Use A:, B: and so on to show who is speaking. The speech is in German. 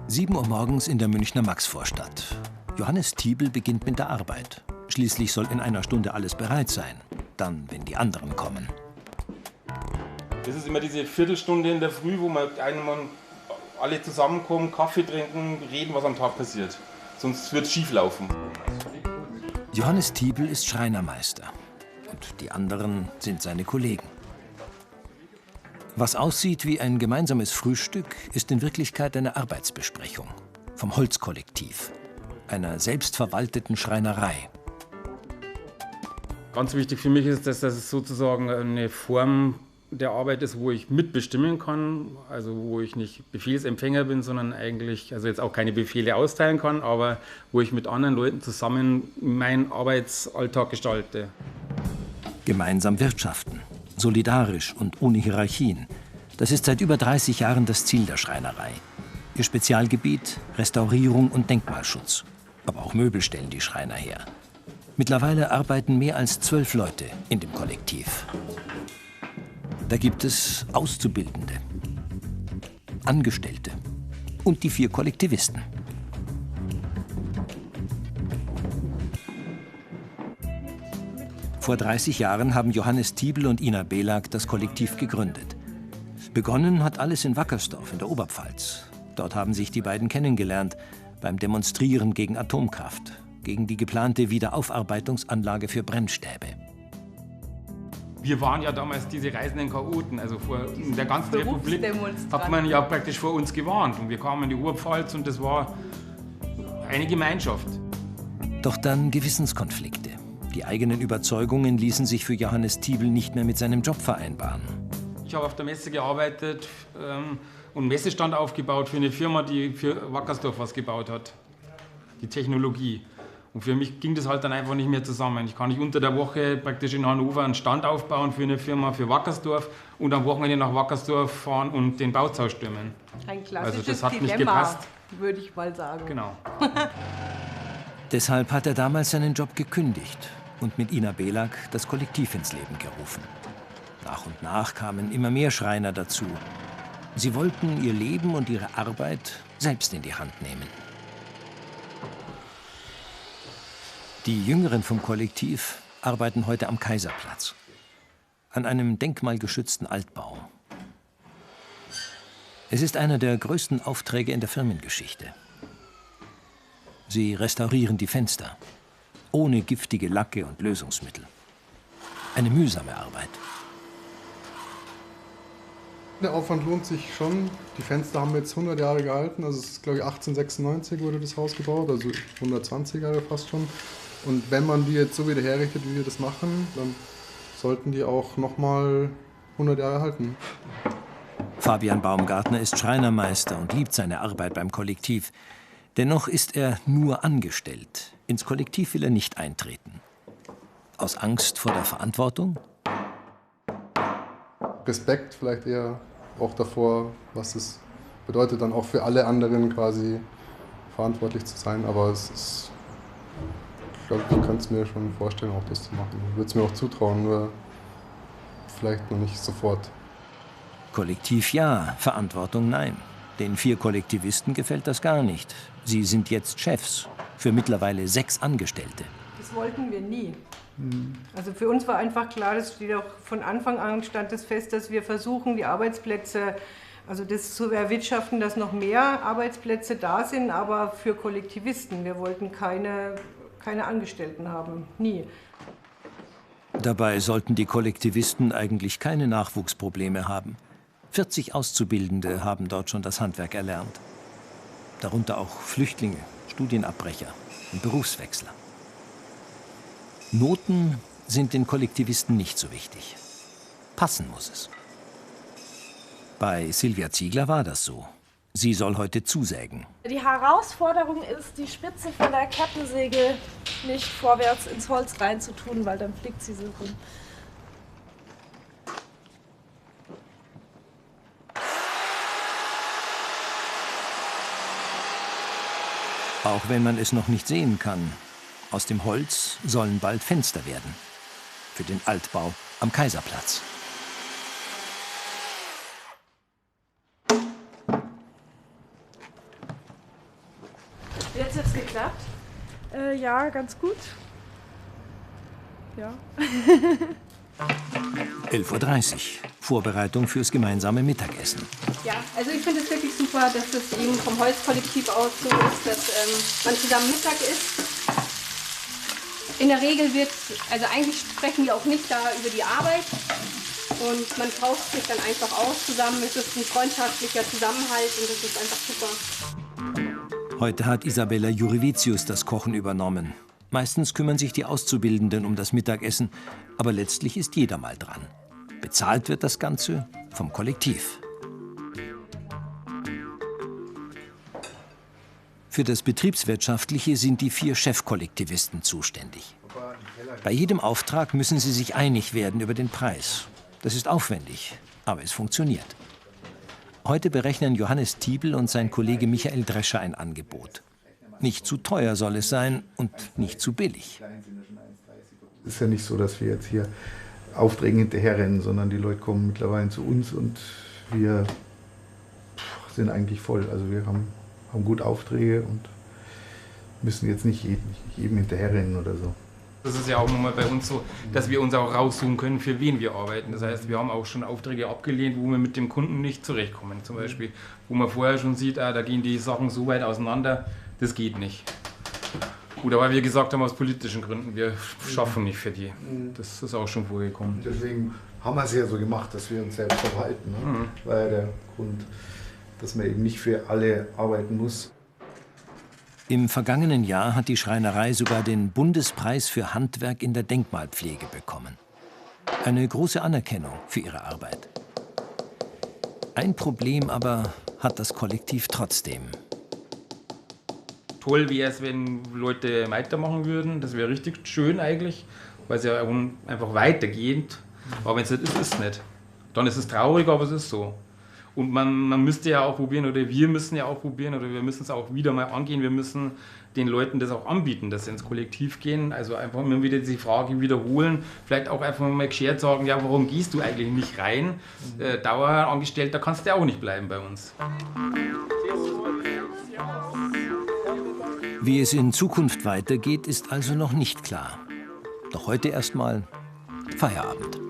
A: 7 Uhr morgens in der Münchner Maxvorstadt. Johannes Tiebl beginnt mit der Arbeit. Schließlich soll in einer Stunde alles bereit sein. Dann, wenn die anderen kommen.
B: Das ist immer diese Viertelstunde in der Früh, wo man alle zusammenkommen, Kaffee trinken, reden, was am Tag passiert. Sonst wird es schief laufen.
A: Johannes Tiebl ist Schreinermeister. Und die anderen sind seine Kollegen. Was aussieht wie ein gemeinsames Frühstück, ist in Wirklichkeit eine Arbeitsbesprechung. Vom Holzkollektiv. Einer selbstverwalteten Schreinerei.
B: Ganz wichtig für mich ist, dass es sozusagen eine Form der Arbeit ist, wo ich mitbestimmen kann, also wo ich nicht Befehlsempfänger bin, sondern eigentlich, also jetzt auch keine Befehle austeilen kann, aber wo ich mit anderen Leuten zusammen meinen Arbeitsalltag gestalte.
A: Gemeinsam wirtschaften, solidarisch und ohne Hierarchien. Das ist seit über 30 Jahren das Ziel der Schreinerei. Ihr Spezialgebiet: Restaurierung und Denkmalschutz. Aber auch Möbel stellen die Schreiner her. Mittlerweile arbeiten mehr als 12 Leute in dem Kollektiv. Da gibt es Auszubildende, Angestellte und die 4 Kollektivisten. Vor 30 Jahren haben Johannes Tiebl und Ina Belag das Kollektiv gegründet. Begonnen hat alles in Wackersdorf in der Oberpfalz. Dort haben sich die beiden kennengelernt beim Demonstrieren gegen Atomkraft, gegen die geplante Wiederaufarbeitungsanlage für Brennstäbe.
B: Wir waren ja damals diese reisenden Chaoten, also in der ganzen Republik hat man ja praktisch vor uns gewarnt. Und wir kamen in die Oberpfalz und das war eine Gemeinschaft.
A: Doch dann Gewissenskonflikte. Die eigenen Überzeugungen ließen sich für Johannes Tiebl nicht mehr mit seinem Job vereinbaren.
B: Ich habe auf der Messe gearbeitet und einen Messestand aufgebaut für eine Firma, die für Wackersdorf was gebaut hat. Die Technologie. Und für mich ging das halt dann einfach nicht mehr zusammen. Ich kann nicht unter der Woche praktisch in Hannover einen Stand aufbauen für eine Firma für Wackersdorf und am Wochenende nach Wackersdorf fahren und den Bauzau stürmen.
C: Ein klassisches
B: also das hat
C: Dilemma,
B: nicht gepasst.
C: würde ich mal sagen.
B: Genau.
A: Deshalb hat er damals seinen Job gekündigt und mit Ina Belag das Kollektiv ins Leben gerufen. Nach und nach kamen immer mehr Schreiner dazu. Sie wollten ihr Leben und ihre Arbeit selbst in die Hand nehmen. Die Jüngeren vom Kollektiv arbeiten heute am Kaiserplatz, an einem denkmalgeschützten Altbau. Es ist einer der größten Aufträge in der Firmengeschichte. Sie restaurieren die Fenster, ohne giftige Lacke und Lösungsmittel. Eine mühsame Arbeit.
D: Der Aufwand lohnt sich schon. Die Fenster haben jetzt 100 Jahre gehalten. Also es ist, glaube ich, 1896 wurde das Haus gebaut, also 120 Jahre fast schon. Und wenn man die jetzt so wieder herrichtet, wie wir das machen, dann sollten die auch nochmal 100 Jahre halten.
A: Fabian Baumgartner ist Schreinermeister und liebt seine Arbeit beim Kollektiv. Dennoch ist er nur angestellt. Ins Kollektiv will er nicht eintreten. Aus Angst vor der Verantwortung?
D: Respekt vielleicht eher auch davor, was es bedeutet, dann auch für alle anderen quasi verantwortlich zu sein. Aber es ist, ich glaube, ich könnte es mir schon vorstellen, auch das zu machen. Ich würde es mir auch zutrauen, nur vielleicht noch nicht sofort.
A: Kollektiv ja, Verantwortung nein. Den 4 Kollektivisten gefällt das gar nicht. Sie sind jetzt Chefs für mittlerweile 6 Angestellte.
C: Das wollten wir nie. Also für uns war einfach klar, das steht auch von Anfang an, stand es fest, dass wir versuchen, die Arbeitsplätze, also das zu erwirtschaften, dass noch mehr Arbeitsplätze da sind, aber für Kollektivisten. Wir wollten keine Angestellten haben, nie.
A: Dabei sollten die Kollektivisten eigentlich keine Nachwuchsprobleme haben. 40 Auszubildende haben dort schon das Handwerk erlernt. Darunter auch Flüchtlinge, Studienabbrecher und Berufswechsler. Noten sind den Kollektivisten nicht so wichtig. Passen muss es. Bei Silvia Ziegler war das so. Sie soll heute zusägen.
E: Die Herausforderung ist, die Spitze von der Kettensäge nicht vorwärts ins Holz reinzutun, weil dann fliegt sie so rum.
A: Auch wenn man es noch nicht sehen kann, aus dem Holz sollen bald Fenster werden. Für den Altbau am Kaiserplatz.
E: Jetzt hat es geklappt? Ja, ganz gut. Ja.
A: 11:30 Uhr. Vorbereitung fürs gemeinsame Mittagessen.
F: Ja, also ich finde es wirklich super, dass es eben vom Holzkollektiv aus so ist, dass man zusammen Mittag isst. In der Regel also eigentlich sprechen wir auch nicht da über die Arbeit und man tauscht sich dann einfach aus zusammen. Es ist ein freundschaftlicher Zusammenhalt und das ist einfach super.
A: Heute hat Isabella Jurevicius das Kochen übernommen. Meistens kümmern sich die Auszubildenden um das Mittagessen, aber letztlich ist jeder mal dran. Bezahlt wird das Ganze vom Kollektiv. Für das Betriebswirtschaftliche sind die 4 Chefkollektivisten zuständig. Bei jedem Auftrag müssen sie sich einig werden über den Preis. Das ist aufwendig, aber es funktioniert. Heute berechnen Johannes Tiebel und sein Kollege Michael Drescher ein Angebot. Nicht zu teuer soll es sein und nicht zu billig.
G: Es ist ja nicht so, dass wir jetzt hier Aufträgen hinterherrennen, sondern die Leute kommen mittlerweile zu uns und wir sind eigentlich voll. Also wir haben gut Aufträge und müssen jetzt nicht jedem hinterherrennen oder so.
B: Das ist ja auch nochmal bei uns so, dass wir uns auch raussuchen können, für wen wir arbeiten. Das heißt, wir haben auch schon Aufträge abgelehnt, wo wir mit dem Kunden nicht zurechtkommen. Zum Beispiel, wo man vorher schon sieht, da gehen die Sachen so weit auseinander, das geht nicht. Oder weil wir gesagt haben, aus politischen Gründen, wir schaffen nicht für die. Das ist auch schon vorgekommen.
G: Deswegen haben wir es ja so gemacht, dass wir uns selbst verwalten. Ne? War ja der Grund, dass man eben nicht für alle arbeiten muss.
A: Im vergangenen Jahr hat die Schreinerei sogar den Bundespreis für Handwerk in der Denkmalpflege bekommen. Eine große Anerkennung für ihre Arbeit. Ein Problem aber hat das Kollektiv trotzdem.
B: Toll wäre es, wenn Leute weitermachen würden. Das wäre richtig schön eigentlich, weil es ja einfach weitergeht. Aber wenn es nicht ist, ist es nicht. Dann ist es traurig, aber es ist so. Und man müsste ja auch probieren, oder wir müssen ja auch probieren, oder wir müssen es auch wieder mal angehen. Wir müssen den Leuten das auch anbieten, dass sie ins Kollektiv gehen. Also einfach immer wieder diese Frage wiederholen. Vielleicht auch einfach mal geschert sagen, ja, warum gehst du eigentlich nicht rein? Dauerangestellter kannst du ja auch nicht bleiben bei uns.
A: Wie es in Zukunft weitergeht, ist also noch nicht klar. Doch heute erstmal Feierabend.